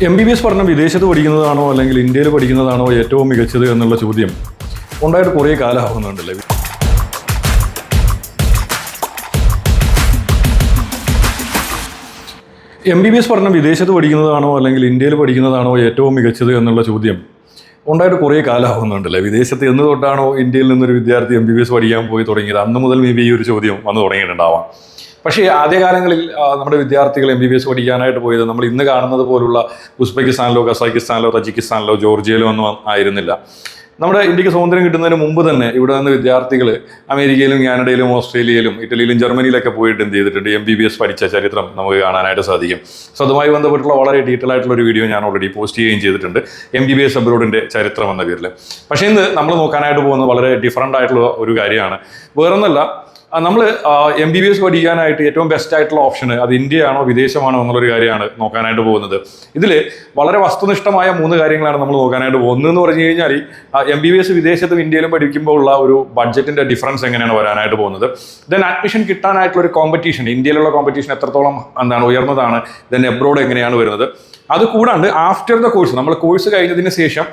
MBBS പഠനം വിദേശത്ത് പഠിക്കുന്നതാണോ അല്ലെങ്കിൽ ഇന്ത്യയിൽ പഠിക്കുന്നതാണോ ഏറ്റവും മികച്ചത് എന്നുള്ള ചോദ്യം ഉണ്ടായിട്ട് കുറേ കാലമാകുന്നുണ്ടല്ലേ. MBBS പഠനം വിദേശത്ത് പഠിക്കുന്നതാണോ അല്ലെങ്കിൽ ഇന്ത്യയിൽ പഠിക്കുന്നതാണോ ഏറ്റവും മികച്ചത് എന്നുള്ള ചോദ്യം ഉണ്ടായിട്ട് കുറേ കാലമാകുന്നുണ്ടല്ലേ. വിദേശത്ത് എന്ന് തൊട്ടാണോ ഇന്ത്യയിൽ നിന്നൊരു വിദ്യാർത്ഥി MBBS പഠിക്കാൻ പോയി തുടങ്ങിയത് അന്ന് മുതൽ മേ ബി ഈ ഒരു ചോദ്യം വന്നു തുടങ്ങിയിട്ടുണ്ടാവാം. പക്ഷേ ആദ്യകാലങ്ങളിൽ നമ്മുടെ വിദ്യാർത്ഥികൾ MBBS പഠിക്കാനായിട്ട് പോയത് നമ്മൾ ഇന്ന് കാണുന്നത് പോലുള്ള ഉസ്ബെക്കിസ്ഥാനിലോ കസാക്കിസ്ഥാനിലോ തജിക്കിസ്ഥാനിലോ ജോർജിയയിലോ ഒന്നും ആയിരുന്നില്ല. നമ്മുടെ ഇന്ത്യക്ക് സ്വാതന്ത്ര്യം കിട്ടുന്നതിന് മുമ്പ് തന്നെ ഇവിടെ നിന്ന് വിദ്യാർത്ഥികൾ അമേരിക്കയിലും കാനഡയിലും ഓസ്ട്രേലിയയിലും ഇറ്റലിയിലും ജർമ്മനിയിലൊക്കെ പോയിട്ട് എന്ത് ചെയ്തിട്ടുണ്ട്, MBBS പഠിച്ച ചരിത്രം നമുക്ക് കാണാനായിട്ട് സാധിക്കും. സോ അതുമായി ബന്ധപ്പെട്ടുള്ള വളരെ ഡീറ്റെയിൽ ആയിട്ടുള്ള ഒരു വീഡിയോ ഞാൻ ഓൾറെഡി പോസ്റ്റ് ചെയ്യുകയും ചെയ്തിട്ടുണ്ട്, MBBS അബ്രോഡിൻ്റെ ചരിത്രം എന്ന പേരിൽ. പക്ഷേ ഇന്ന് നമ്മൾ നോക്കാനായിട്ട് പോകുന്നത് വളരെ ഡിഫറൻ്റ് ആയിട്ടുള്ള ഒരു കാര്യമാണ്. വേറൊന്നല്ല, നമ്മൾ MBBS പഠിക്കാനായിട്ട് ഏറ്റവും ബെസ്റ്റ് ആയിട്ടുള്ള ഓപ്ഷൻ അത് ഇന്ത്യയാണോ വിദേശമാണോ എന്നുള്ളൊരു കാര്യമാണ് നോക്കാനായിട്ട് പോകുന്നത്. ഇതിൽ വളരെ വസ്തുനിഷ്ഠമായ 3 കാര്യങ്ങളാണ് നമ്മൾ നോക്കാനായിട്ട് പോകുന്നത്. എന്ന് പറഞ്ഞു കഴിഞ്ഞാൽ MBBS വിദേശത്തും ഇന്ത്യയിലും പഠിക്കുമ്പോൾ ഉള്ള ഒരു ബഡ്ജറ്റിൻ്റെ ഡിഫറൻസ് എങ്ങനെയാണ് വരാനായിട്ട് പോകുന്നത്. ദെൻ അഡ്മിഷൻ കിട്ടാനായിട്ടുള്ള ഒരു കോമ്പറ്റീഷൻ, ഇന്ത്യയിലുള്ള കോമ്പറ്റീഷൻ എത്രത്തോളം ഉയർന്നതാണ്, ദെൻ എബ്രോഡ് എങ്ങനെയാണ് വരുന്നത്. അത് കൂടാണ്ട് ആഫ്റ്റർ ദ കോഴ്സ്, നമ്മൾ കോഴ്സ് കഴിഞ്ഞതിന് ശേഷം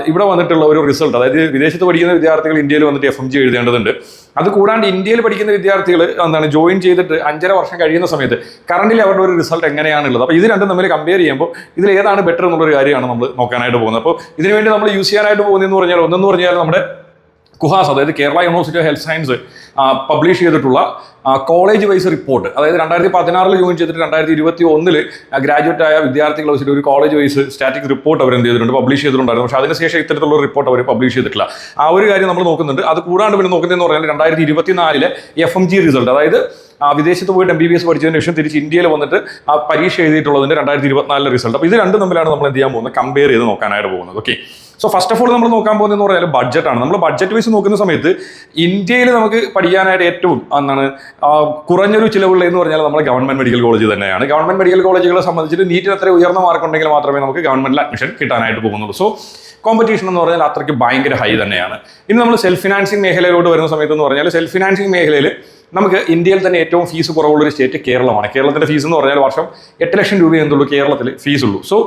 ഇവിടെ വന്നിട്ടുള്ള ഒരു റിസൾട്ട്, അതായത് വിദേശത്ത് പഠിക്കുന്ന വിദ്യാർത്ഥികൾ ഇന്ത്യയിൽ വന്നിട്ട് FMG എഴുതേണ്ടതുണ്ട്. അത് കൂടാണ്ട് ഇന്ത്യയിൽ പഠിക്കുന്ന വിദ്യാർത്ഥികൾ ജോയിൻ ചെയ്തിട്ട് 5.5 വർഷം കഴിയുന്ന സമയത്ത് കറണ്ടിൽ അവരുടെ ഒരു റിസൾട്ട് എങ്ങനെയാണുള്ളത്. അപ്പോൾ ഇത് രണ്ടും തമ്മിൽ കമ്പയർ ചെയ്യുമ്പോൾ ഇതിൽ ഏതാണ് ബെറ്റർ എന്നുള്ളൊരു കാര്യമാണ് നമ്മൾ നോക്കാനായിട്ട് പോകുന്നത്. അപ്പോൾ ഇതിനുവേണ്ടി നമ്മൾ യൂസ് ചെയ്യാനായിട്ട് പോകുന്നതെന്ന് പറഞ്ഞാൽ ഒന്നെന്ന് പറഞ്ഞാൽ നമ്മുടെ കുഹാസ്, അതായത് Kerala university of health science publish ചെയ്തിട്ടുള്ള കോളേജ് വൈസ് റിപ്പോർട്ട്, അതായത് 2016 ജോയിൻ ചെയ്തിട്ട് 2021 ഗ്രാജുവേറ്റ് ആയ വിദ്യാർത്ഥികളെ വെച്ചിട്ട് ഒരു കോളേജ് വൈസ് സ്റ്റാറ്റിക് റിപ്പോർട്ട് അവർ എന്ത് ചെയ്തിട്ടുണ്ട്, പബ്ലിഷ് ചെയ്തിട്ടുണ്ടായിരുന്നു. പക്ഷേ അതിനുശേഷം ഇത്തരത്തിലുള്ള റിപ്പോർട്ട് അവർ പബ്ലിഷ് ചെയ്തിട്ടില്ല. ആ ഒരു കാര്യം നമ്മൾ നോക്കുന്നുണ്ട്. അത് കൂടാണ്ട് പിന്നെ നോക്കുന്നതെന്ന് പറഞ്ഞാൽ 2024 FMG റിസൾട്ട്, അതായത് വിദേശത്ത് പോയിട്ട് MBBS പഠിച്ചതിന് ശേഷം തിരിച്ച് ഇന്ത്യയിൽ വന്നിട്ട് പരീക്ഷ എഴുതിയിട്ടുള്ളതിൻ്റെ 2024 റിസൾട്ട്. അപ്പോൾ ഇത് രണ്ടും തമ്മിലാണ് നമ്മൾ എന്ത് ചെയ്യാൻ പോകുന്നത്, കമ്പയർ ചെയ്ത് നോക്കാനായിട്ട് പോകുന്നത്. Okay, so first of all നമ്മൾ നോക്കാൻ പോകുന്നതെന്ന് പറഞ്ഞാൽ ബഡ്ജറ്റാണ്. നമ്മൾ ബഡ്ജറ്റ് വൈസ് നോക്കുന്ന സമയത്ത് ഇന്ത്യയിൽ നമുക്ക് പഠിക്കാനായിട്ട് ഏറ്റവും കുറഞ്ഞൊരു ചിലവുള്ള എന്ന് പറഞ്ഞാൽ നമ്മൾ ഗവൺമെന്റ് മെഡിക്കൽ കോളേജ് തന്നെയാണ്. ഗവൺമെന്റ് മെഡിക്കൽ കോളേജുകളെ സംബന്ധിച്ചിട്ട് നീറ്റിന് അത്ര ഉയർന്ന മാർക്ക് ഉണ്ടെങ്കിൽ മാത്രമേ നമുക്ക് ഗവൺമെന്റിൽ അഡ്മിഷൻ കിട്ടാനായിട്ട് പോകുന്നുള്ളൂ. സോ കോമ്പറ്റീഷൻ എന്ന് പറഞ്ഞാൽ അത്രയ്ക്ക് ഭയങ്കര ഹൈ തന്നെയാണ്. ഇനി നമ്മൾ സെൽഫ് ഫിനാൻസിങ് മേഖലയിലോട്ട് വരുന്ന സമയത്ത് എന്ന് പറഞ്ഞാൽ സെൽഫ് ഫിനാൻസിങ് മേഖലയിൽ നമുക്ക് ഇന്ത്യയിൽ തന്നെ ഏറ്റവും ഫീസ് കുറവുള്ളൊരു സ്റ്റേറ്റ് കേരളമാണ്. കേരളത്തിൻ്റെ ഫീസ് എന്ന് പറഞ്ഞാൽ വർഷം 8 ലക്ഷം രൂപ എന്തുള്ളൂ കേരളത്തിൽ ഫീസ് ഉള്ളൂ. സോ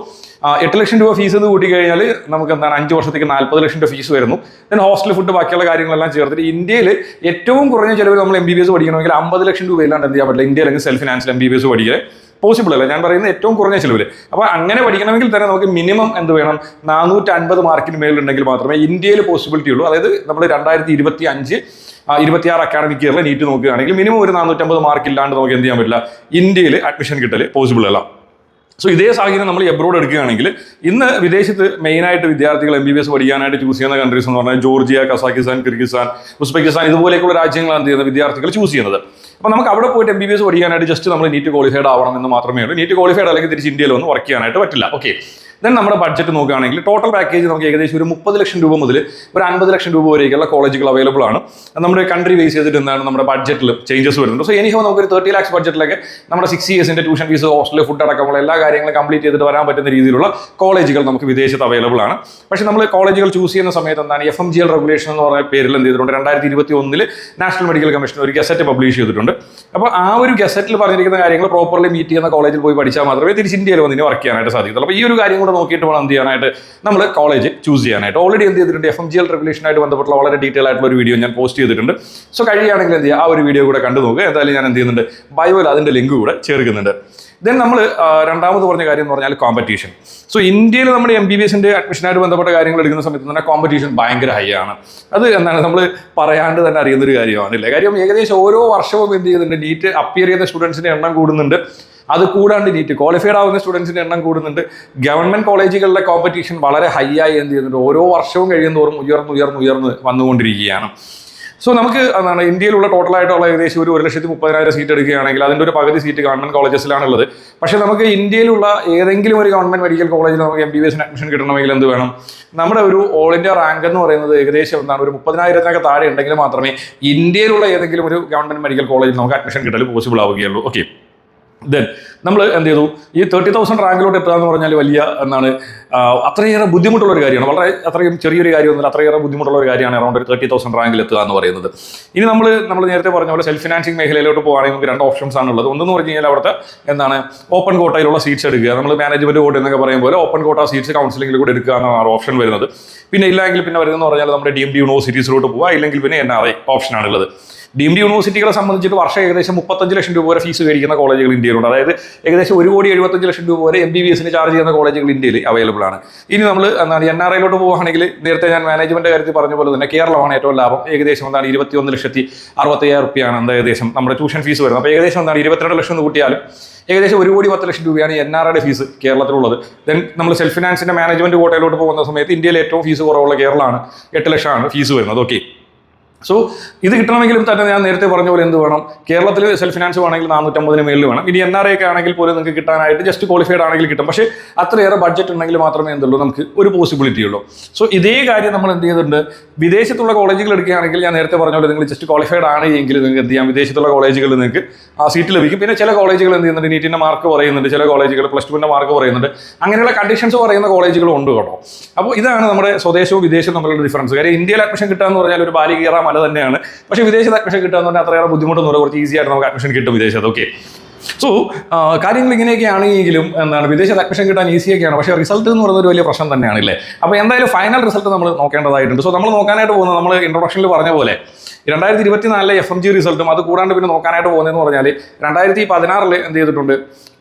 8 ലക്ഷം രൂപ ഫീസ് എന്ന് കൂട്ടിക്കഴിഞ്ഞാൽ നമുക്ക് 5 വർഷത്തേക്ക് 40 ലക്ഷം രൂപ ഫീസ് വരുന്നു. ദെൻ ഹോസ്റ്റൽ ഫുഡ് ബാക്കിയുള്ള കാര്യങ്ങളെല്ലാം ചേർത്തിട്ട് ഇന്ത്യയിൽ ഏറ്റവും കുറഞ്ഞ ചിലവിൽ നമ്മൾ MBBS പഠിക്കണമെങ്കിൽ 50 ലക്ഷം രൂപ ഇല്ലാണ്ട് എന്ത് ചെയ്യാൻ പറ്റില്ല, ഇന്ത്യയിൽ അല്ലെങ്കിൽ സെൽഫ് ഫിനാൻസിൽ MBBS പഠിക്കൽ പോസിബിൾ അല്ല. ഞാൻ പറയുന്നത് ഏറ്റവും കുറഞ്ഞ ചിലവിൽ. അപ്പോൾ അങ്ങനെ പഠിക്കണമെങ്കിൽ തന്നെ നമുക്ക് മിനിമം എന്ത് വേണം, 450 മാർക്കിന് മേലുണ്ടെങ്കിൽ മാത്രമേ ഇന്ത്യയിൽ പോസിബിലിറ്റി ഉള്ളൂ. അതായത് നമ്മൾ 2025-26 അക്കാഡമിക് ഇയറിൽ നീറ്റ് നോക്കുകയാണെങ്കിൽ മിനിമം ഒരു 450 മാർക്ക് ഇല്ലാണ്ട് നമുക്ക് എന്ത് ചെയ്യാൻ പറ്റില്ല, ഇന്ത്യയിൽ അഡ്മിഷൻ കിട്ടൽ പോസിബിൾ അല്ല. സോ ഇതേ സാഹചര്യം നമ്മൾ എബ്രോഡ് എടുക്കുകയാണെങ്കിൽ ഇന്ന് വിദേശത്ത് മെയിനായിട്ട് വിദ്യാർത്ഥികൾ MBBS പഠിക്കാനായിട്ട് ചൂസ് ചെയ്യുന്ന കൺട്രീസ് എന്ന് പറഞ്ഞാൽ ജോർജിയ, കസാക്കിസ്ഥാൻ, കിർഗിസ്ഥാൻ, ഉസ്ബെക്കിസ്ഥാൻ ഇതുപോലെയൊക്കെയുള്ള രാജ്യങ്ങളാണ് എന്ത് ചെയ്യുന്നത് വിദ്യാർത്ഥികൾ ചൂസ് ചെയ്യുന്നത്. അപ്പോൾ നമുക്ക് അവിടെ പോയിട്ട് MBBS പഠിക്കാനായിട്ട് ജസ്റ്റ് നമ്മൾ നീറ്റ് ക്വാളിഫൈഡ് ആവണം എന്ന് മാത്രമേ ഉള്ളൂ. നീറ്റ് ക്വാളിഫൈഡ് അല്ലെങ്കിൽ തിരിച്ച് ഇന്ത്യയിൽ വന്ന് വർക്ക് ചെയ്യാനായിട്ട് പറ്റില്ല. ഓക്കെ, ദെൻ നമ്മുടെ ബഡ്ജറ്റ് നോക്കുകയാണെങ്കിൽ ടോട്ടൽ പാക്കേജ് നമുക്ക് ഏകദേശം ഒരു 30 ലക്ഷം രൂപ മുതൽ ഒരു 50 ലക്ഷം രൂപ വരെയൊക്കെയുള്ള കോളേജുകൾ അവൈലബിൾ ആണ്. നമ്മുടെ കൺട്രി ബേസ് ചെയ്തിട്ട് എന്താണ് നമ്മുടെ ബഡ്ജറ്റിൽ ചേഞ്ചസ് വരുന്നുണ്ട്. സോ എനിഹോ നമുക്കൊരു 30 lakhs ബഡ്ജറ്റിലൊക്കെ നമ്മുടെ 6 yearsന്റെ ട്യൂഷൻ ഫീസ്, ഹോസ്റ്റൽ, ഫുഡ് അടക്കമുള്ള എല്ലാ കാര്യങ്ങളും കംപ്ലീറ്റ് ചെയ്തിട്ട് വരാൻ പറ്റുന്ന രീതിയിലുള്ള കോളേജുകൾ നമുക്ക് വിദേശത്ത് അവൈലബിൾ ആണ്. പക്ഷേ നമ്മൾ കോളേജുകൾ ചൂസ് ചെയ്യുന്ന സമയത്ത് FMGL റെഗുലേഷൻ എന്ന് പറയുന്ന പേരിൽ എന്ത് ചെയ്തിട്ടുണ്ട്, 2021 നാഷണൽ മെഡിക്കൽ കമ്മീഷൻ ഒരു ഗസറ്റ് പബ്ലിഷ് ചെയ്തിട്ടുണ്ട്. അപ്പോൾ ആ ഒരു ഗസറ്റിൽ പറഞ്ഞിരിക്കുന്ന കാര്യങ്ങൾ പ്രോപ്പർലി മീറ്റ് ചെയ്യുന്ന കോളേജിൽ പോയി പഠിച്ചാൽ മാത്രമേ തിരിച്ച് ഇന്ത്യയിൽ വന്നിന് വർക്ക് ചെയ്യാനായിട്ട് സാധിക്കുള്ളൂ. അപ്പോൾ ഈ ഒരു കാര്യം കൂടെ നോക്കിയിട്ട് വേണം എന്ത് ചെയ്യാനായിട്ട് നമ്മൾ കോളേജ് ചൂസ് ചെയ്യാനായിട്ട്. ഓൾറെഡി എന്ത് ചെയ്തിട്ടുണ്ട്, FMGL റെഗുലേഷനായിട്ട് ബന്ധപ്പെട്ടുള്ള വളരെ ഡീറ്റെയിൽ ആയിട്ടുള്ള ഒരു വീഡിയോ ഞാൻ പോസ്റ്റ് ചെയ്തിട്ടുണ്ട്. സോ കഴിയുകയാണെങ്കിൽ എന്ത് ചെയ്യുക, ആ ഒരു വീഡിയോ കൂടെ കണ്ടു നോക്കുക. എന്തായാലും ഞാൻ എന്ത് ചെയ്യുന്നുണ്ട്, ബയോയിൽ അതിൻ്റെ ലിങ്ക് കൂടെ ചേർക്കുന്നുണ്ട്. ദെൻ നമ്മൾ രണ്ടാമത് പറഞ്ഞ കാര്യം എന്ന് പറഞ്ഞാൽ കോമ്പറ്റീഷൻ. സോ ഇന്ത്യയിൽ നമ്മുടെ MBBSന്റെ അഡ്മിഷനായിട്ട് ബന്ധപ്പെട്ട കാര്യങ്ങൾ എടുക്കുന്ന സമയത്ത് തന്നെ കോമ്പറ്റീഷൻ ഭയങ്കര ഹൈ ആണ്. അത് നമ്മൾ പറയാണ്ട് തന്നെ അറിയുന്നൊരു കാര്യമാണല്ലേ. കാര്യം ഏകദേശം ഓരോ വർഷവും എന്ത് ചെയ്യുന്നുണ്ട്, നീറ്റ് അപ്പിയർ ചെയ്യുന്ന സ്റ്റുഡൻസിന്റെ എണ്ണം കൂടുന്നുണ്ട്. അത് കൂടാണ്ട് നീറ്റ് ക്വാളിഫൈഡ് ആവുന്ന സ്റ്റുഡൻസിന്റെ എണ്ണം കൂടുന്നുണ്ട്. ഗവൺമെന്റ് കോളേജുകളിലെ കോമ്പറ്റീഷൻ വളരെ ഹൈ ആയി എന്ത് ചെയ്യുന്നുണ്ട്, ഓരോ വർഷവും കഴിയുന്നതോറും ഉയർന്ന് വന്നുകൊണ്ടിരിക്കുകയാണ്. സോ നമുക്ക് ഇന്ത്യയിലുള്ള ടോട്ടലായിട്ടുള്ള ഏകദേശം ഒരു 1,30,000 സീറ്റ് എടുക്കുകയാണെങ്കിൽ അതിൻ്റെ ഒരു പകുതി സീറ്റ് ഗവൺമെന്റ് കോളേജസിലാണുള്ളത്. പക്ഷേ നമുക്ക് ഇന്ത്യയിലുള്ള ഏതെങ്കിലും ഒരു ഗവൺമെന്റ് മെഡിക്കൽ കോളേജിൽ നമുക്ക് MBBSന് അഡ്മിഷൻ കിട്ടണമെങ്കിൽ എന്ത് വേണം, നമ്മുടെ ഒരു ഓൾ ഇന്ത്യ റാങ്ക് എന്ന് പറയുന്നത് ഏകദേശം ഒരു 30,000 താഴെ ഉണ്ടെങ്കിൽ മാത്രമേ ഇന്ത്യയിലുള്ള ഏതെങ്കിലും ഒരു ഗവൺമെന്റ് മെഡിക്കൽ കോളേജിൽ നമുക്ക് അഡ്മിഷൻ കിട്ടൽ പോസിബിൾ ആവുകയുള്ളൂ. ഓക്കെ, ദെൻ നമ്മൾ എന്ത് ചെയ്തു, ഈ 30,000 റാങ്കിലോട്ട് എത്തുക എന്ന് പറഞ്ഞാൽ വലിയ എന്താണ് അത്രയേറെ ബുദ്ധിമുട്ടുള്ള ഒരു കാര്യമാണ്. വളരെ അത്രയും ചെറിയൊരു കാര്യമൊന്നുമില്ല, അത്രയേറെ ബുദ്ധിമുട്ടുള്ള ഒരു കാര്യമാണ് അറൗണ്ട് ഒരു 30,000 റാങ്കിൽ എത്തുക എന്ന് പറയുന്നത്. ഇനി നമ്മൾ നേരത്തെ പറഞ്ഞ പോലെ സെൽഫ് ഫിനാൻസിങ് മേഖലയിലോട്ട് പോകുകയാണെങ്കിൽ നമുക്ക് 2 ഓപ്ഷൻസ് ആണ് ഉള്ളത്. ഒന്നെന്ന് പറഞ്ഞു കഴിഞ്ഞാൽ അവിടുത്തെ എന്താണ് ഓപ്പൺ കോട്ടയിലുള്ള സീറ്റ്സ് എടുക്കുക, നമ്മൾ മാനേജ്മെന്റ് കോട്ട എന്നൊക്കെ പറയും പോലെ ഓപ്പൺ കോട്ട സീറ്റ്സ് കൗൺസിലിംഗിൽ കൂടെ എടുക്കുക എന്നാണ് ഓപ്ഷൻ വരുന്നത്. പിന്നെ ഇല്ലെങ്കിൽ പിന്നെ വരുന്നതെന്ന് പറഞ്ഞാൽ നമ്മുടെ DMD യൂണിവേഴ്സിറ്റീസിലോട്ട് പോവുക, ഇല്ലെങ്കിൽ പിന്നെ NRI ഓപ്ഷനാണുള്ളത്. DMD യൂണിവേഴ്സിറ്റികളെ സംബന്ധിച്ചിട്ട് വർഷം ഏകദേശം 35 ലക്ഷം രൂപ വരെ ഫീസ് മേടിക്കുന്ന കോളേജുകൾ ഇന്ത്യയിലുണ്ട്. അതായത് ഏകദേശം 1,75 ലക്ഷം രൂപ വരെ MBBS ചാർജ് ചെയ്യുന്ന കോളേജുകൾ ഇന്ത്യയിൽ അവൈലബിൾ ആണ്. ഇനി നമ്മൾ എന്താണ് NRIയിലോട്ട് പോവുകയാണെങ്കിൽ നേരത്തെ ഞാൻ മാനേജ്മെന്റ് കാര്യത്തിൽ പറഞ്ഞ പോലെ തന്നെ കേരളമാണ് ഏറ്റവും ലാഭം. ഏകദേശം എന്താണ് 21,65,000 രൂപയാണ് ഏകദേശം നമ്മുടെ ട്യൂഷൻ ഫീസ് വരുന്നത്. അപ്പോൾ ഏകദേശം എന്താണ് 22 ലക്ഷം എന്ന് കൂട്ടിയാലും ഏകദേശം 1,10,00,000 രൂപയാണ് NRIയുടെ ഫീസ് കേരളത്തിലുള്ളത്. ദെൻ നമ്മൾ സെൽഫ് ഫിനാൻസിന്റെ മാനേജ്മെന്റ് കോട്ടയിലോട്ട് പോകുന്ന സമയത്ത് ഇന്ത്യയിൽ ഏറ്റവും ഫീസ് കുറവുള്ള കേരളമാണ്, 8 ലക്ഷമാണ് ഫീസ് വരുന്നത്. ഓക്കെ, സോ ഇത് കിട്ടണമെങ്കിലും തന്നെ ഞാൻ നേരത്തെ പറഞ്ഞ പോലെ എന്ത് വേണം, കേരളത്തിൽ സെൽഫ് ഫിനാൻസ് വേണമെങ്കിൽ 450 മേളിൽ വേണം. ഇനി NRI ഒക്കെ ആണെങ്കിൽ പോലും നിങ്ങൾക്ക് കിട്ടാനായിട്ട് ജസ്റ്റ് ക്വാളിഫൈഡ് ആണെങ്കിൽ കിട്ടും. പക്ഷേ അത്രയേറെ ബഡ്ജറ്റ് ഉണ്ടെങ്കിൽ മാത്രമേ എന്തുള്ളൂ നമുക്ക് ഒരു പോസിബിലിറ്റി ഉള്ളൂ. സോ ഇതേ കാര്യം നമ്മൾ എന്ത് ചെയ്തിട്ടുണ്ട്, വിദേശത്തുള്ള കോളേജുകൾ എടുക്കുകയാണെങ്കിൽ ഞാൻ നേരത്തെ പറഞ്ഞ പോലെ നിങ്ങൾ ജസ്റ്റ് ക്വാളിഫൈഡ് ആണ് എങ്കിൽ നിങ്ങൾക്ക് എന്ത് ചെയ്യാം, വിദേശത്തുള്ള കോളേജുകളിൽ നിങ്ങൾക്ക് ആ സീറ്റ് ലഭിക്കും. പിന്നെ ചില കോളേജുകൾ എന്ത് ചെയ്യുന്നുണ്ട്, നീറ്റിന്റെ മാർക്ക് പറയുന്നുണ്ട്, ചില കോളേജുകൾ +2 മാർക്ക് പറയുന്നുണ്ട്, അങ്ങനെയുള്ള കണ്ടീഷൻസ് പറയുന്ന കോളേജുകളും ഉണ്ട് കേട്ടോ. അപ്പോൾ ഇതാണ് നമ്മുടെ സ്വദേശവും വിദേശവും തമ്മിലുള്ള ഡിഫറൻസ്. കാര്യം ഇന്ത്യയിൽ അഡ്മിഷൻ കിട്ടുക എന്ന് പറഞ്ഞാൽ ഒരു ബാലികേറ മല തന്നെയാണ്. പക്ഷേ വിദേശത്ത് അഡ്മിഷൻ കിട്ടുക എന്ന് പറഞ്ഞാൽ അത്രയേറെ ബുദ്ധിമുട്ടൊന്നും കുറച്ച് ഈസി ആയിട്ട് നമുക്ക് അഡ്മിഷൻ കിട്ടും വിദേശത്ത്. ഓക്കെ, സോ കാര്യങ്ങൾ ഇങ്ങനെയൊക്കെ ആണെങ്കിലും എന്താണ് വിദേശത്ത് അഡ്മിഷൻ കിട്ടാൻ ഈസിയൊക്കെയാണ്. പക്ഷേ റിസൾട്ട് എന്ന് പറയുന്നത് ഒരു വലിയ പ്രശ്നം തന്നെയാണ് അല്ലേ. അപ്പോൾ എന്തായാലും ഫൈനൽ റിസൾട്ട് നമ്മൾ നോക്കേണ്ടതായിട്ടുണ്ട്. സോ നമ്മൾ നോക്കാനായിട്ട് പോകുന്നത് നമ്മൾ ഇൻട്രൊഡക്ഷനിൽ പറഞ്ഞ പോലെ 2024 FMG റിസൾട്ടും അത് കൂടാണ്ട് പിന്നെ നോക്കാനായിട്ട് പോകുന്നതെന്ന് പറഞ്ഞാൽ 2016 എന്ത് ചെയ്തിട്ടുണ്ട്,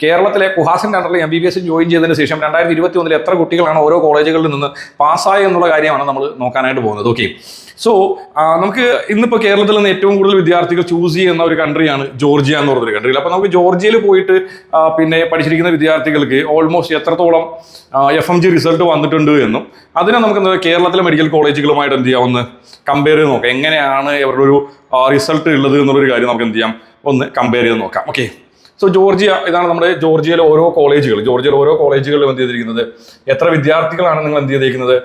കേരളത്തിലെ കുഹാസിന്റെ അണ്ടറിൽ MBBS ജോയിൻ ചെയ്തതിന് ശേഷം 2021 എത്ര കുട്ടികളാണ് ഓരോ കോളേജുകളിൽ നിന്ന് പാസ്സായി എന്നുള്ള കാര്യമാണ് നമ്മൾ നോക്കാനായിട്ട് പോകുന്നത്. ഓക്കെ, സോ നമുക്ക് ഇന്നിപ്പോൾ കേരളത്തിൽ നിന്ന് ഏറ്റവും കൂടുതൽ വിദ്യാർത്ഥികൾ ചൂസ് ചെയ്യുന്ന ഒരു കൺട്രിയാണ് ജോർജിയ എന്ന് പറഞ്ഞൊരു കൺട്രിയിൽ. അപ്പോൾ നമുക്ക് ജോർജിയയിൽ പോയിട്ട് പിന്നെ പഠിച്ചിരിക്കുന്ന വിദ്യാർത്ഥികൾക്ക് ഓൾമോസ്റ്റ് എത്രത്തോളം FMG റിസൾട്ട് വന്നിട്ടുണ്ട് എന്നും അതിനെ നമുക്ക് എന്താ കേരളത്തിലെ മെഡിക്കൽ കോളേജുകളുമായിട്ട് എന്ത് ചെയ്യാം, ഒന്ന് കമ്പയർ ചെയ്ത് നോക്കാം. എങ്ങനെയാണ് ഇവരുടെ ഒരു റിസൾട്ട് ഉള്ളത് എന്നുള്ളൊരു കാര്യം നമുക്ക് എന്ത് ചെയ്യാം, ഒന്ന് കമ്പയർ ചെയ്ത് നോക്കാം. ഓക്കെ, സോ ജോർജിയ, ഇതാണ് നമ്മുടെ ജോർജിയയിലെ ഓരോ കോളേജുകളിലും എന്ത് ചെയ്തിരിക്കുന്നത്, എത്ര വിദ്യാർത്ഥികളാണ് നിങ്ങൾ എന്ത് ചെയ്തിരിക്കുന്നത്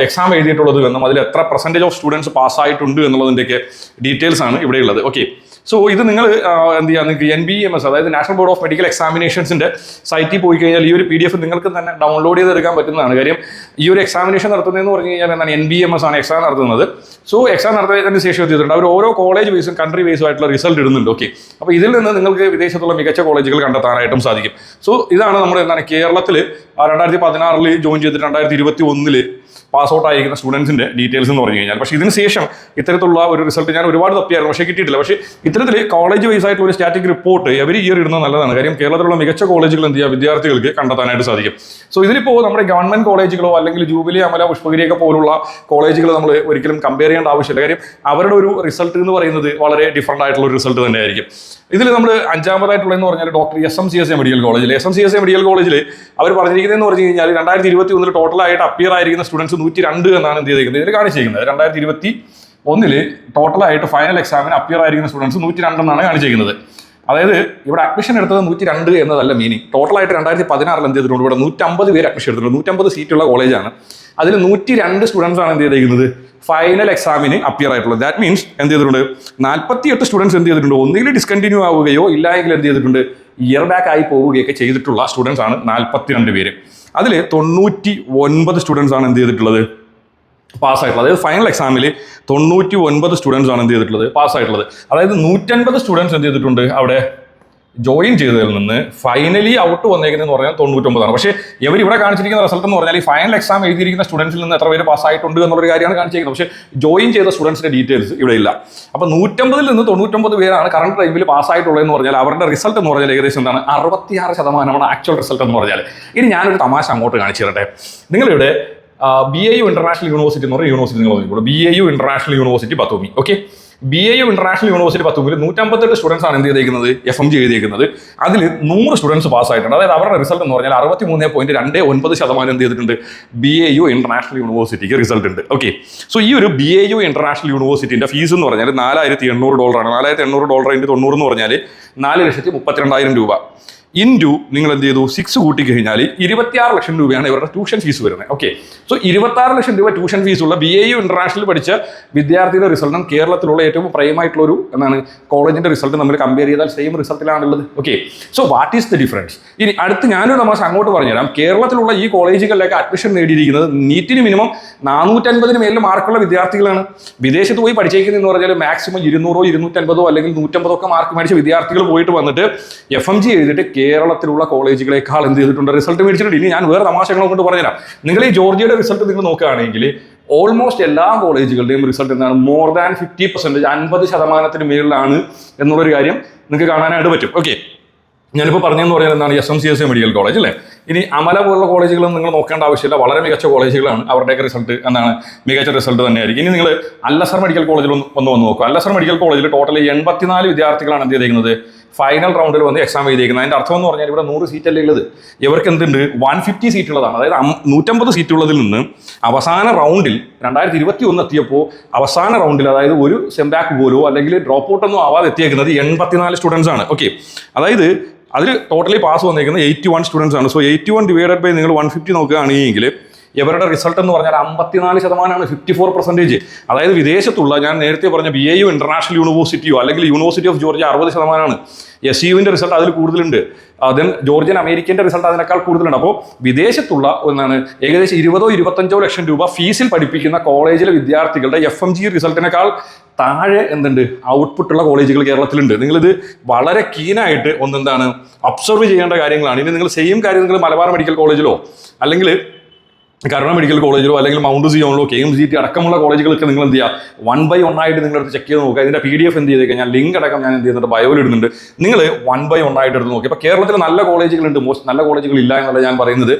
എക്സാം എഴുതിയിട്ടുള്ളത് എന്നും അതിൽ എത്ര % ഓഫ് സ്റ്റുഡൻസ് പാസ്സായിട്ടുണ്ട് എന്നുള്ളതിൻ്റെയൊക്കെ ഡീറ്റെയിൽസ് ആണ് ഇവിടെയുള്ളത്. ഓക്കെ, സോ ഇത് നിങ്ങൾ എന്ത് ചെയ്യുക, നിങ്ങൾക്ക് NBMS അതായത് നാഷണൽ ബോർഡ് ഓഫ് മെഡിക്കൽ എക്സാമിനേഷൻസിന്റെ സൈറ്റിൽ പോയി കഴിഞ്ഞാൽ ഈ ഒരു PDF നിങ്ങൾക്ക് തന്നെ ഡൗൺലോഡ് ചെയ്തെടുക്കാൻ പറ്റുന്നതാണ്. കാര്യം ഈ ഒരു എക്സാമിനേഷൻ നടത്തുന്നതെന്ന് പറഞ്ഞു കഴിഞ്ഞാൽ എന്താണ്, NBMS ആണ് എക്സാം നടത്തുന്നത്. സോ എക്സാം നടത്തിയതിന് ശേഷം എത്തിയിട്ടുണ്ട് അവർ ഓരോ കോളേജ് ബേസും കൺട്രി ബേസും ആയിട്ടുള്ള റിസൾട്ട് ഇടുന്നുണ്ട്. ഓക്കെ, അപ്പോൾ ഇതിൽ നിന്ന് നിങ്ങൾക്ക് വിദേശത്തുള്ള മികച്ച കോളേജുകൾ കണ്ടെത്താനായിട്ടും സാധിക്കും. സോ ഇതാണ് നമ്മുടെ എന്താണ് കേരളത്തിൽ 2016 ജോയിൻ ചെയ്തിട്ട് 2021 പാസ് ഔട്ട് ആയിരിക്കുന്ന സ്റ്റുഡൻസിന്റെ ഡീറ്റെയിൽസ് എന്ന് പറഞ്ഞു കഴിഞ്ഞാൽ. പക്ഷേ ഇതിന് ശേഷം ഇത്തരത്തിലുള്ള ഒരു റിസൾട്ട് ഞാൻ ഒരുപാട് തപ്പിയായിരുന്നു, പക്ഷേ കിട്ടിയിട്ടില്ല. പക്ഷേ ഇത്തരത്തിൽ കോളേജ് വൈസ് ആയിട്ടുള്ള ഒരു സ്റ്റാറ്റിക് റിപ്പോർട്ട് എവരി ഇയർ ഇടുന്നത് നല്ലതാണ്. കാര്യം കേരളത്തിലുള്ള മികച്ച കോളേജുകൾ എന്ത് ചെയ്യുക, വിദ്യാർത്ഥികൾക്ക് കണ്ടെത്താനായിട്ട് സാധിക്കും. സോ ഇതിലിപ്പോൾ നമ്മുടെ ഗവൺമെന്റ് കോളേജുകളോ അല്ലെങ്കിൽ ജൂബിലി, അമല, പുഷ്പഗിരിയൊക്കെ പോലുള്ള കോളേജുകൾ നമ്മൾ ഒരിക്കലും കമ്പയർ ചെയ്യേണ്ട ആവശ്യമില്ല. കാര്യം അവരുടെ ഒരു റിസൾട്ട് എന്ന് പറയുന്നത് വളരെ ഡിഫറൻ്റ് ആയിട്ടുള്ള ഒരു റിസൾട്ട് തന്നെയായിരിക്കും. ഇതിൽ നമ്മൾ 5ാമതായിട്ടുള്ളതെന്ന് പറഞ്ഞാൽ ഡോക്ടർ SMCSA മെഡിക്കൽ കോളേജിൽ മെഡിക്കൽ കോളേജിൽ അവർ പറഞ്ഞിരിക്കുന്നതെന്ന് പറഞ്ഞു കഴിഞ്ഞാൽ 2021 ടോട്ടലായിട്ട് അപ്പിയർ ആയിരിക്കുന്ന സ്റ്റുഡൻസ് 102 എന്നാണ് എന്ത് ചെയ്തിരിക്കുന്നത്, ഇതിൽ കാണിച്ചിരിക്കുന്നത്. 2021 ടോട്ടലായിട്ട് ഫൈനൽ എക്സാമിന് അപ്പിയർ ആയിരിക്കുന്ന സ്റ്റുഡൻസ് 102 എന്നാണ് കാണിച്ചിരിക്കുന്നത്. അതായത് ഇവിടെ അഡ്മിഷൻ എടുത്തത് 102 എന്നതല്ല മീനിങ്. ടോട്ടലായിട്ട് 2016 എന്ത് ചെയ്തിട്ടുണ്ട്, ഇവിടെ 150 പേര് അഡ്മിഷൻ എടുത്തിട്ടുണ്ട്. 150 സീറ്റുള്ള കോളേജാണ്. അതിൽ 102 സ്റ്റുഡൻസ് ആണ് എന്ത് ചെയ്തിരിക്കുന്നത്, ഫൈനൽ എക്സാമിന് അപ്പിയർ ആയിട്ടുള്ളത്. ദാറ്റ് മീൻസ് എന്ത് ചെയ്തിട്ടുണ്ട്, 48 സ്റ്റുഡൻസ് എന്ത് ചെയ്തിട്ടുണ്ട്, ഒന്നുകിൽ ഡിസ്കണ്ടിന്യൂ ആവുകയോ ഇല്ലെങ്കിൽ എന്ത് ചെയ്തിട്ടുണ്ട്, ഇയർ ബാക്ക് ആയി പോവുകയൊക്കെ ചെയ്തിട്ടുള്ള സ്റ്റുഡൻസ് ആണ് 42 പേര്. അതിൽ 99 സ്റ്റുഡൻസ് ആണ് എന്ത് ചെയ്തിട്ടുള്ളത്, പാസ്സായിട്ടുള്ളത്. അതായത് ഫൈനൽ എക്സാമിൽ 99 സ്റ്റുഡൻസ് ആണ് എന്ത് ചെയ്തിട്ടുള്ളത്, പാസ്സായിട്ടുള്ളത്. അതായത് 150 സ്റ്റുഡൻസ് എന്ത് ചെയ്തിട്ടുണ്ട്, അവിടെ ജോയിൻ ചെയ്തതിൽ നിന്ന് ഫൈനലി ഔട്ട് വന്നേക്കുന്നതെന്ന് പറഞ്ഞാൽ 99 പക്ഷേ ഇവർ ഇവിടെ കാണിച്ചിരിക്കുന്ന റിസൾട്ട് എന്ന് പറഞ്ഞാൽ ഈ ഫൈനൽ എക്സാം എഴുതിയിരിക്കുന്ന സ്റ്റുഡൻസിൽ നിന്ന് എത്ര പേര് പാസ്സായിട്ടുണ്ട് എന്നുള്ളൊരു കാര്യമാണ് കാണിച്ചിരിക്കുന്നത്. പക്ഷേ ജോയിൻ ചെയ്ത സ്റ്റുഡൻസിന്റെ ഡീറ്റെയിൽസ് ഇവിടെ ഇല്ല. അപ്പോൾ 150 നിന്ന് 99 പേരാണ് കറണ്ട് ടൈമിൽ പാസ്സായിട്ടുള്ളതെന്ന് പറഞ്ഞാൽ അവരുടെ റിസൾട്ട് എന്ന് പറഞ്ഞാൽ ഏകദേശം എന്താണ് 66% ആക്ച്വൽ റിസൾട്ട് എന്ന് പറഞ്ഞാൽ. ഇനി ഞാനൊരു തമാശ അങ്ങോട്ട് കാണിച്ചു തരട്ടെ. നിങ്ങളിവിടെ BAU ഇന്റർനാഷണൽ യൂണിവേഴ്സിറ്റി എന്ന് പറയുന്ന യൂണിവേഴ്സിറ്റി നിങ്ങൾ നോക്കിക്കോളൂ. BAU international university Batumi. Okay, BAU international university പത്തുമിൽ 158 സ്റ്റുഡൻസ് ആണ് എന്ത് ചെയ്തേക്കുന്നത്, FMG എഴുതിയേക്കുന്നത്. അതിൽ 100 സ്റ്റുഡൻസ് പാസ്സായിട്ടുണ്ട്. അതായത് അവരുടെ റിസൾട്ട് എന്ന് പറഞ്ഞാൽ 63.29% എന്ത് ചെയ്തിട്ടുണ്ട്, BAU ഇന്റർനാഷണൽ യൂണിവേഴ്സിറ്റിക്ക് റിസൾട്ട് ഉണ്ട്. ഓക്കെ, സോ ഈ ഒരു BAU ഇന്റർനാഷണൽ യൂണിവേഴ്സിറ്റിന്റെ ഫീസ് എന്ന് പറഞ്ഞാൽ $4,800 ആണ്. $4,800 × 90 എന്ന് പറഞ്ഞാൽ 4,32,000 രൂപ. ഇൻറ്റു നിങ്ങൾ എന്ത് ചെയ്തു 6 കൂട്ടി കഴിഞ്ഞാൽ 26 ലക്ഷം രൂപയാണ് ഇവരുടെ ട്യൂഷൻ ഫീസ് വരുന്നത്. ഓക്കെ, സോ 26 ലക്ഷം രൂപ ട്യൂഷൻ ഫീസുള്ള BAU ഇന്റർനാഷണൽ പഠിച്ച വിദ്യാർത്ഥിയുടെ റിസൾട്ടും കേരളത്തിലുള്ള ഏറ്റവും പ്രൈമായിട്ടുള്ള ഒരു കോളേജിന്റെ റിസൾട്ട് നമ്മൾ കമ്പയർ ചെയ്താൽ സെയിം റിസൾട്ടിലാണുള്ളത്. Okay, so what is the difference? ഇനി അടുത്ത് ഞാനൊരു തമാശ അങ്ങോട്ട് പറഞ്ഞുതരാം. കേരളത്തിലുള്ള ഈ കോളേജുകളിലേക്ക് അഡ്മിഷൻ നേടിയിരിക്കുന്നത് നീറ്റിന് മിനിമം 450 മേലിൽ മാർക്കുള്ള വിദ്യാർത്ഥികളാണ്. വിദേശത്ത് പോയി പഠിച്ചേക്കുന്നതെന്ന് പറഞ്ഞാൽ മാക്സിമം 200 250 അല്ലെങ്കിൽ 150 ഒക്കെ മാർക്ക് മേടിച്ച വിദ്യാർത്ഥികൾ പോയിട്ട് വന്നിട്ട് FMG എഴുതിയിട്ട് കേരളത്തിലുള്ള കോളേജുകളെക്കാൾ എന്ത് ചെയ്തിട്ടുണ്ട്, റിസൾട്ട് മേടിച്ചിട്ടുണ്ട്. ഇനി ഞാൻ വേറെ തമാശകളെ കൊണ്ട് പറഞ്ഞുതരാം. നിങ്ങൾ ഈ ജോർജിയയുടെ റിസൾട്ട് നിങ്ങൾ നോക്കുകയാണെങ്കിൽ ഓൾമോസ്റ്റ് എല്ലാ കോളേജുകളുടെയും റിസൾട്ട് എന്താണ്, മോർ ദാൻ 50%, 50% മേളിലാണ് എന്നുള്ളൊരു കാര്യം നിങ്ങൾക്ക് കാണാനായിട്ട് പറ്റും. ഓക്കെ, ഞാനിപ്പോൾ പറഞ്ഞതെന്ന് പറയുന്നത് എന്താണ്, SMCSA മെഡിക്കൽ കോളേജ് അല്ലേ. ഇനി അമല പോലുള്ള കോളേജുകളും നിങ്ങൾ നോക്കേണ്ട ആവശ്യമില്ല, വളരെ മികച്ച കോളേജുകളാണ്. അവരുടെയൊക്കെ റിസൾട്ട് മികച്ച റിസൾട്ട് തന്നെയായിരിക്കും. ഇനി നിങ്ങൾ അല്ലസർ മെഡിക്കൽ കോളേജിൽ വന്ന് നോക്കുക. അല്ലസർ മെഡിക്കൽ കോളേജിൽ ടോട്ടൽ 84 വിദ്യാർത്ഥികളാണ് എന്ത് ചെയ്തിരിക്കുന്നത്, ഫൈനൽ റൗണ്ടിൽ വന്ന് എക്സാം എഴുതിയിരിക്കുന്നത്. അതിൻ്റെ അർത്ഥം എന്ന് പറഞ്ഞാൽ ഇവിടെ 100 സീറ്റല്ലേ ഉള്ളത്, ഇവർക്ക് എന്തുണ്ട് 150 സീറ്റുള്ളതാണ്. അതായത് 150 സീറ്റുള്ളതിൽ നിന്ന് അവസാന റൗണ്ടിൽ 2021 എത്തിയപ്പോൾ അവസാന റൗണ്ടിൽ, അതായത് ഒരു സെംബാക്ക് പോലോ അല്ലെങ്കിൽ ഡ്രോപ്പ് ഔട്ടൊന്നും ആവാതെ എത്തിയേക്കുന്നത് 84 സ്റ്റുഡൻസ് ആണ്. ഓക്കെ, അതായത് അതിൽ ടോട്ടലി പാസ് വന്നിരിക്കുന്നത് 81 സ്റ്റുഡൻസ് ആണ്. സോ 81 ഡിവൈഡഡ് ബൈ നിങ്ങൾ 150 നോക്കുകയാണെങ്കിൽ ഇവരുടെ റിസൾട്ട് എന്ന് പറഞ്ഞാൽ 54%, 54%. അതായത് വിദേശത്തുള്ള ഞാൻ നേരത്തെ പറഞ്ഞ BAU ഇന്റർനാഷണൽ യൂണിവേഴ്സിറ്റിയോ അല്ലെങ്കിൽ യൂണിവേഴ്സിറ്റി ഓഫ് ജോർജിയ 60%. SUവിൻ്റെ റിസൾട്ട് അതിൽ കൂടുതലുണ്ട്. ദെൻ ജോർജിയൻ അമേരിക്കൻ്റെ റിസൾട്ട് അതിനേക്കാൾ കൂടുതലുണ്ട്. അപ്പോൾ വിദേശത്തുള്ള ഏകദേശം 20-25 ലക്ഷം രൂപ ഫീസിൽ പഠിപ്പിക്കുന്ന കോളേജിലെ വിദ്യാർത്ഥികളുടെ FMG റിസൾട്ടിനേക്കാൾ താഴെ എന്തുണ്ട്, ഔട്ട്പുട്ടുള്ള കോളേജുകൾ കേരളത്തിലുണ്ട്. നിങ്ങളിത് വളരെ കീനായിട്ട് ഒബ്സർവ് ചെയ്യേണ്ട കാര്യങ്ങളാണ്. ഇനി നിങ്ങൾ സെയിം കാര്യം നിങ്ങൾ മലബാർ മെഡിക്കൽ കോളേജിലോ അല്ലെങ്കിൽ കരുണ മെഡിക്കൽ കോളേജിലോ അല്ലെങ്കിൽ മൗണ്ട് സിയോണിലോ KMCT അടക്കമുള്ള കോളേജുകളൊക്കെ നിങ്ങൾ എന്ത് ചെയ്യുക, 1 by 1 ആയിട്ട് നിങ്ങളെടുത്ത് ചെക്ക് ചെയ്ത് നോക്കുക. ഇതിൻ്റെ PDF എന്ത് ചെയ്തേക്കാം, ഞാൻ ലിങ്ക് അടക്കം ഞാൻ എന്ത് ചെയ്യുന്നുണ്ട്, ബയോയിൽ ഇടുന്നുണ്ട്. നിങ്ങൾ 1 by 1 ആയിട്ട് എടുത്ത് നോക്കി. ഇപ്പോൾ കേരളത്തിൽ നല്ല കോളേജുകളുണ്ട്, നല്ല കോളേജുകൾ ഇല്ല എന്നല്ല ഞാൻ പറയുന്നത്.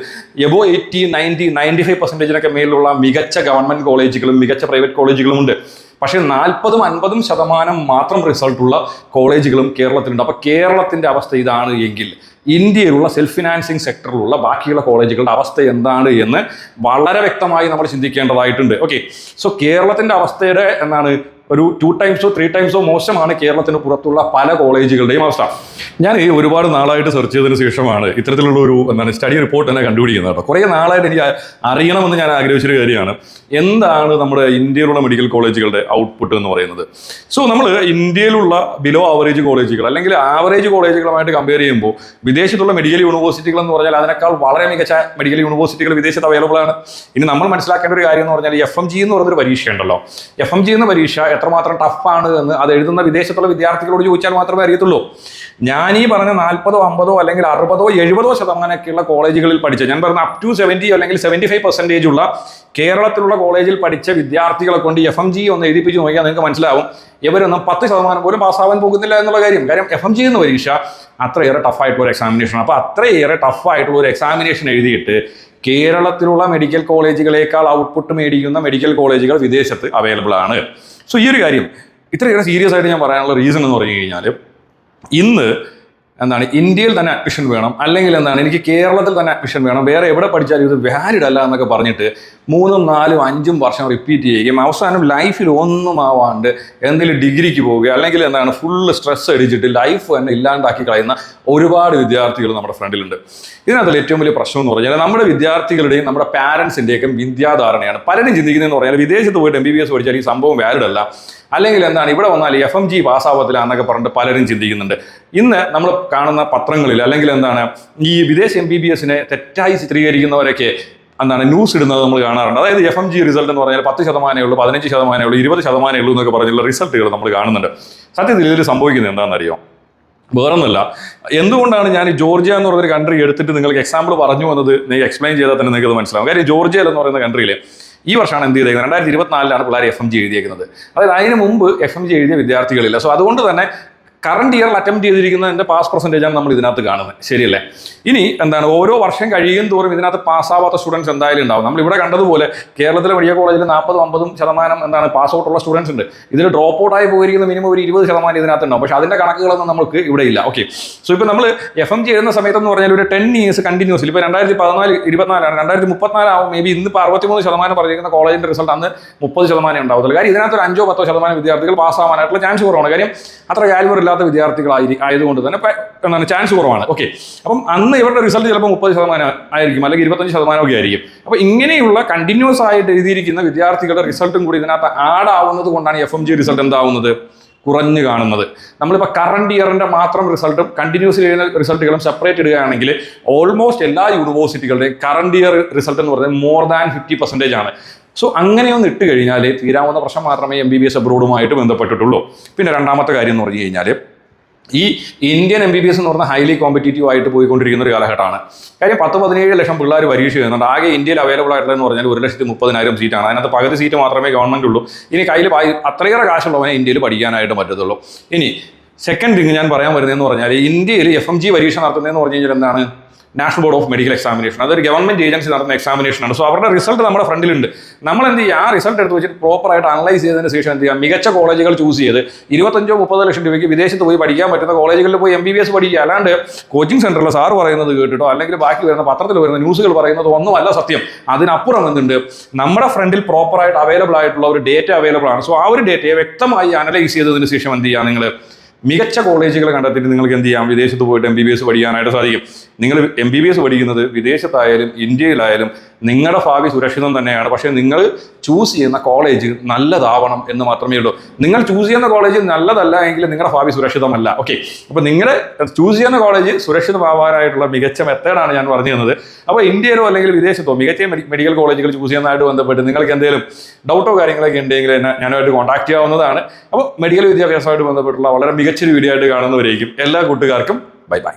എബോ 80, 90, 95% മേലുള്ള മികച്ച ഗവൺമെന്റ് കോളേജുകളും മികച്ച പ്രൈവറ്റ് കോളേജുകളും ഉണ്ട്. പക്ഷേ 40-50% മാത്രം റിസൾട്ടുള്ള കോളേജുകളും കേരളത്തിലുണ്ട്. അപ്പോൾ കേരളത്തിൻ്റെ അവസ്ഥ ഇതാണ് എങ്കിൽ ഇന്ത്യയിലുള്ള സെൽഫ് ഫിനാൻസിങ് സെക്ടറിലുള്ള ബാക്കിയുള്ള കോളേജുകളുടെ അവസ്ഥ എന്താണ് എന്ന് വളരെ വ്യക്തമായി നമ്മൾ ചിന്തിക്കേണ്ടതായിട്ടുണ്ട്. ഓക്കെ, സോ കേരളത്തിൻ്റെ അവസ്ഥയുടെ ഒരു 2 times 3 times മോശമാണ് കേരളത്തിന് പുറത്തുള്ള പല കോളേജുകളുടെയും അവസ്ഥ. ഞാൻ ഒരുപാട് നാളായിട്ട് സെർച്ച് ചെയ്തതിന് ശേഷമാണ് ഇത്തരത്തിലുള്ള ഒരു സ്റ്റഡി റിപ്പോർട്ട് തന്നെ കണ്ടുപിടിക്കുന്നത് കേട്ടോ. കുറേ നാളായിട്ട് എനിക്ക് അറിയണമെന്ന് ഞാൻ ആഗ്രഹിച്ചൊരു കാര്യമാണ്, എന്താണ് നമ്മുടെ ഇന്ത്യയിലുള്ള മെഡിക്കൽ കോളേജുകളുടെ ഔട്ട്പുട്ട് എന്ന് പറയുന്നത്. സോ നമ്മൾ ഇന്ത്യയിലുള്ള ബിലോ ആവറേജ് കോളേജുകൾ അല്ലെങ്കിൽ ആവറേജ് കോളേജുകളുമായിട്ട് കമ്പയർ ചെയ്യുമ്പോൾ വിദേശത്തുള്ള മെഡിക്കൽ യൂണിവേഴ്സിറ്റികൾ എന്ന് പറഞ്ഞാൽ അതിനേക്കാൾ വളരെ മികച്ച മെഡിക്കൽ യൂണിവേഴ്സിറ്റികൾ വിദേശത്ത് അവൈലബിൾ ആണ്. ഇനി നമ്മൾ മനസ്സിലാക്കേണ്ട ഒരു കാര്യം എന്ന് പറഞ്ഞാൽ FMG എന്ന് പറയുന്നൊരു പരീക്ഷ ഉണ്ടല്ലോ. FMG എന്ന പരീക്ഷ എത്രമാത്രം ടഫാണ് എന്ന് അത് എഴുതുന്ന വിദേശത്തുള്ള വിദ്യാർത്ഥികളോട് ചോദിച്ചാൽ മാത്രമേ അറിയത്തുള്ളൂ. ഞാൻ ഈ പറഞ്ഞ 40, 50 അല്ലെങ്കിൽ 60, 70% കോളേജുകളിൽ പഠിച്ച, ഞാൻ പറഞ്ഞ അപ് ടു 70 അല്ലെങ്കിൽ 75% ഉള്ള കേരളത്തിലുള്ള കോളേജിൽ പഠിച്ച വിദ്യാർത്ഥികളെ കൊണ്ട് FMG ഒന്ന് എഴുതിപ്പിച്ച് നോക്കിയാൽ നിങ്ങൾക്ക് മനസ്സിലാവും ഇവരൊന്നും 10% പോലും പാസ്സാവാൻ പോകുന്നില്ല എന്നുള്ള കാര്യം. കാര്യം FMG എന്ന പരീക്ഷ അത്രയേറെ ടഫായിട്ടുള്ള ഒരു എക്സാമിനേഷൻ. അപ്പോൾ അത്രയേറെ ടഫായിട്ടുള്ള ഒരു എക്സാമിനേഷൻ എഴുതിയിട്ട് കേരളത്തിലുള്ള മെഡിക്കൽ കോളേജുകളേക്കാൾ ഔട്ട്പുട്ട് മേടിക്കുന്ന മെഡിക്കൽ കോളേജുകൾ വിദേശത്ത് അവൈലബിൾ ആണ്. സോ ഈ ഒരു കാര്യം ഇത്രയേറെ സീരിയസ് ആയിട്ട് ഞാൻ പറയാനുള്ള റീസൺ എന്ന് പറഞ്ഞു കഴിഞ്ഞാൽ, ഇന്ന് ഇന്ത്യയിൽ തന്നെ അഡ്മിഷൻ വേണം, അല്ലെങ്കിൽ എനിക്ക് കേരളത്തിൽ തന്നെ അഡ്മിഷൻ വേണം, വേറെ എവിടെ പഠിച്ചാലും ഇത് വാലിഡ് അല്ല എന്നൊക്കെ പറഞ്ഞിട്ട് 3, 4, 5 വർഷം റിപ്പീറ്റ് ചെയ്യുകയും അവസാനം ലൈഫിൽ ഒന്നും ആവാണ്ട് എന്തെങ്കിലും ഡിഗ്രിക്ക് പോവുക അല്ലെങ്കിൽ ഫുള്ള് സ്ട്രെസ് അടിച്ചിട്ട് ലൈഫ് തന്നെ ഇല്ലാണ്ടാക്കി കളയുന്ന ഒരുപാട് വിദ്യാർത്ഥികൾ നമ്മുടെ ഫ്രണ്ടിലുണ്ട്. ഇതിനകത്തുള്ള ഏറ്റവും വലിയ പ്രശ്നം എന്ന് പറഞ്ഞാൽ നമ്മുടെ വിദ്യാർത്ഥികളുടെയും നമ്മുടെ പാരൻസിൻ്റെയൊക്കെ വിദ്യാധാരണയാണ്. പലരും ചിന്തിക്കുന്നതെന്ന് പറഞ്ഞാൽ വിദേശത്ത് പോയിട്ട് MBBS പഠിച്ചാൽ ഈ സംഭവം വാലിഡ് അല്ല, അല്ലെങ്കിൽ ഇവിടെ വന്നാൽ FMG പാസ്സാവത്തില്ല എന്നൊക്കെ പറഞ്ഞിട്ട് പലരും ചിന്തിക്കുന്നുണ്ട്. ഇന്ന് നമ്മൾ കാണുന്ന പത്രങ്ങളിൽ അല്ലെങ്കിൽ ഈ വിദേശ MBBSനെ തെറ്റായി ചിത്രീകരിക്കുന്നവരൊക്കെ ന്യൂസ് ഇടുന്നത് നമ്മൾ കാണാറുണ്ട്. അതായത് FMG റിസൾട്ട് എന്ന് പറഞ്ഞാൽ 10% ഉള്ളൂ, 15% ഉള്ളൂ, 20% ഉള്ളൂ എന്നൊക്കെ പറഞ്ഞുള്ള റിസൾട്ടുകൾ നമ്മൾ കാണുന്നുണ്ട്. സത്യത്തിൽ ഇതിൽ സംഭവിക്കുന്നത് എന്താണെന്നറിയോ? വേറൊന്നുമല്ല. എന്തുകൊണ്ടാണ് ഞാൻ ജോർജിയ എന്ന് പറയുന്നൊരു കൺട്രി എടുത്തിട്ട് നിങ്ങൾക്ക് എക്സാമ്പിൾ പറഞ്ഞു വന്നത് നിങ്ങൾ എക്സ്പ്ലെയിൻ ചെയ്താൽ തന്നെ നിങ്ങൾക്ക് മനസ്സിലാവും. കാര്യം ജോർജിയ എന്ന് പറയുന്ന കൺട്രിയിൽ ഈ വർഷമാണ് എന്ത് ചെയ്തേക്കുന്നത്, 2024 പിള്ളേർ FMG എഴുതിയേക്കുന്നത്. അതായത് അതിന് മുമ്പ് FMG എഴുതിയ വിദ്യാർത്ഥികളില്ല. സോ അതുകൊണ്ട് തന്നെ കറണ്ട് ഇയറിൽ അറ്റംപ്റ്റ് ചെയ്തിരിക്കുന്നതിൻ്റെ പാസ് പെർസെൻറ്റേജാണ് നമ്മൾ ഇതിനകത്ത് കാണുന്നത്. ശരിയല്ലേ? ഇനി ഓരോ വർഷം കഴിയും തോറും ഇതിനകത്ത് പാസ്സാവാത്ത സ്റ്റുഡൻസ് എന്തായാലും ഉണ്ടാവും. നമ്മളിവിടെ കണ്ടതുപോലെ കേരളത്തിലെ മെഡിക്കൽ കോളേജിൽ 40-50% പാസ് ഔട്ടുള്ള സ്റ്റുഡൻസ് ഉണ്ട്. ഇതിൽ ഡ്രോപ്പ് ഔട്ടായി പോയിരിക്കുന്ന മിനിമം ഒരു 20% ഇതിനകത്ത് ഉണ്ടാവും. പക്ഷേ അതിൻ്റെ കണക്കുകളൊന്നും നമുക്ക് ഇവിടെ ഇല്ല. ഓക്കെ, സോ ഇപ്പോൾ നമ്മൾ FMG എഴുതുന്ന സമയത്തെന്ന് പറഞ്ഞാൽ ഒരു 10 years കണ്ടിന്യൂസ്ലി, ഇപ്പോൾ 2024 2034 ആവും മേ ബി. ഇന്നിപ്പോൾ 63% പറഞ്ഞിരിക്കുന്ന കോളേജിൻ്റെ റിസൾട്ട് അന്ന് 30% ഉണ്ടാവത്തുള്ളൂ. കാര്യം ഇതിനകത്ത് ഒരു 5-10% വിദ്യാർത്ഥികൾ പാസ്സാവാനായിട്ടുള്ള ചാൻസ് കുറവാണ്. കാര്യം അത്ര കാലിബർ ഇല്ലാത്ത ആയതുകൊണ്ട് തന്നെ എന്താണ് ചാൻസ് കുറവാണ്. ഓക്കെ, അപ്പം അന്ന് ഇവരുടെ റിസൾട്ട് ചിലപ്പോൾ 30% ആയിരിക്കും, അല്ലെങ്കിൽ 25% ഒക്കെ ആയിരിക്കും. അപ്പോൾ ഇങ്ങനെയുള്ള കണ്ടിന്യൂസ് ആയിട്ട് എഴുതിയിരിക്കുന്ന വിദ്യാർത്ഥികളുടെ റിസൾട്ടും കൂടി ഇതിനകത്ത് ആഡ് ആവുന്നത് കൊണ്ടാണ് FMG റിസൾട്ട് എന്താവുന്നത്, കുറഞ്ഞു കാണുന്നത്. നമ്മളിപ്പോൾ കറണ്ട് ഇയറിന്റെ മാത്രം റിസൾട്ടും കണ്ടിന്യൂസ് ചെയ്യുന്ന റിസൾട്ടുകളും സെപ്പറേറ്റ് ഇടുകയാണെങ്കിൽ ഓൾമോസ്റ്റ് എല്ലാ യൂണിവേഴ്സിറ്റികളുടെയും കറണ്ട് ഇയർ റിസൾട്ട് എന്ന് പറയുന്നത് more than 50% ആണ്. സോ അങ്ങനെയൊന്ന് ഇട്ട് കഴിഞ്ഞാൽ തീരാവുന്ന പ്രശ്നം മാത്രമേ MBBS അബ്രോഡുമായിട്ട് ബന്ധപ്പെട്ടിട്ടുള്ളൂ. പിന്നെ രണ്ടാമത്തെ കാര്യം എന്ന് പറഞ്ഞു കഴിഞ്ഞാൽ ഈ ഇന്ത്യൻ MBBS എന്ന് പറഞ്ഞാൽ ഹൈലി കോമ്പറ്റീറ്റീവ് ആയിട്ട് പോയിക്കൊണ്ടിരിക്കുന്ന ഒരു കാലഘട്ടമാണ്. കാര്യം 10-17 ലക്ഷം പിള്ളേർ പരീക്ഷ എഴുതുന്നുണ്ട്. ആകെ ഇന്ത്യയിൽ അവൈലബിൾ ആയിട്ടുള്ളതെന്ന് പറഞ്ഞാൽ 1,30,000 സീറ്റാണ്. അതിനകത്ത് പകുതി സീറ്റ് മാത്രമേ ഗവൺമെന്റ് ഉള്ളൂ. ഇനി കയ്യിൽ അത്രയേറെ കാശുള്ളവനെ ഇന്ത്യയിൽ പഠിക്കാനായിട്ട് പറ്റത്തുള്ളൂ. ഇനി സെക്കൻഡ് തിങ് ഞാൻ പറയാൻ വരുന്നതെന്ന് പറഞ്ഞാൽ ഇന്ത്യയിൽ FMG പരീക്ഷ നടത്തുന്നതെന്ന് പറഞ്ഞു കഴിഞ്ഞാൽ എന്താണ്, national board of medical examination. അതൊരു ഗവൺമെന്റ് ഏജൻസി നടത്തുന്ന എക്സാമിനേഷനാണ്. സോ അവരുടെ റിസൾട്ട് നമ്മുടെ ഫ്രണ്ടിലുണ്ട്. നമ്മൾ എന്ത് ചെയ്യുക, ആ റിസൾട്ട് എടുത്ത് വെച്ചിട്ട് പ്രോപ്പറായിട്ട് അനലൈസ് ചെയ്തതിന് ശേഷം എന്ത് ചെയ്യുക, മികച്ച കോളേജുകൾ ചൂസ് ചെയ്ത് 25-30 ലക്ഷം രൂപയ്ക്ക് വിദേശത്ത് പോയി പഠിക്കാൻ പറ്റുന്ന കോളേജുകളിൽ പോയി MBBS പഠിക്കുക. അല്ലാണ്ട് കോച്ചിങ് സെന്ററിൽ സാർ പറയുന്നത് കേട്ടിട്ടോ അല്ലെങ്കിൽ ബാക്കി വരുന്ന പത്രത്തിൽ വരുന്ന ന്യൂസുകൾ പറയുന്നത് ഒന്നുമല്ല സത്യം. അതിനപ്പുറം എന്തുണ്ട്, നമ്മുടെ ഫ്രണ്ടിൽ പ്രോപ്പറായിട്ട് അവൈലബിൾ ആയിട്ടുള്ള ഒരു ഡേറ്റ അവൈലബിൾ ആണ്. സോ ആ ഒരു ഡേറ്റയെ വ്യക്തമായി അനലൈസ് ചെയ്തതിന് ശേഷം എന്ത് ചെയ്യുക, നിങ്ങൾ മികച്ച കോളേജുകൾ കണ്ടെത്തിയിട്ട് നിങ്ങൾക്ക് എന്ത് ചെയ്യാം, വിദേശത്ത് പോയിട്ട് MBBS പഠിക്കാനായിട്ട് സാധിക്കും. നിങ്ങൾ MBBS പഠിക്കുന്നത് വിദേശത്തായാലും ഇന്ത്യയിലായാലും നിങ്ങളുടെ ഭാവി സുരക്ഷിതം തന്നെയാണ്. പക്ഷേ നിങ്ങൾ ചൂസ് ചെയ്യുന്ന കോളേജ് നല്ലതാവണം എന്ന് മാത്രമേ ഉള്ളൂ. നിങ്ങൾ ചൂസ് ചെയ്യുന്ന കോളേജ് നല്ലതല്ല എങ്കിൽ നിങ്ങളുടെ ഭാവി സുരക്ഷിതമല്ല. ഓക്കെ, അപ്പോൾ നിങ്ങൾ ചൂസ് ചെയ്യുന്ന കോളേജ് സുരക്ഷിതമാവാനായിട്ടുള്ള മികച്ച മെത്തേഡാണ് ഞാൻ പറഞ്ഞു തന്നത്. അപ്പോൾ ഇന്ത്യയിലോ അല്ലെങ്കിൽ വിദേശത്തോ മികച്ച മെഡിക്കൽ കോളേജുകൾ ചൂസ് ചെയ്യുന്നതായിട്ട് ബന്ധപ്പെട്ട് നിങ്ങൾക്ക് എന്തെങ്കിലും ഡൗട്ടോ കാര്യങ്ങളൊക്കെ ഉണ്ടെങ്കിൽ ഞാനുമായിട്ട് കോൺടാക്ട് ചെയ്യാവുന്നതാണ്. അപ്പോൾ മെഡിക്കൽ വിദ്യാഭ്യാസമായിട്ട് ബന്ധപ്പെട്ടുള്ള വളരെ മികച്ചൊരു വീഡിയോ ആയിട്ട് കാണുന്നവരേക്കും എല്ലാ കൂട്ടുകാർക്കും ബൈ ബൈ.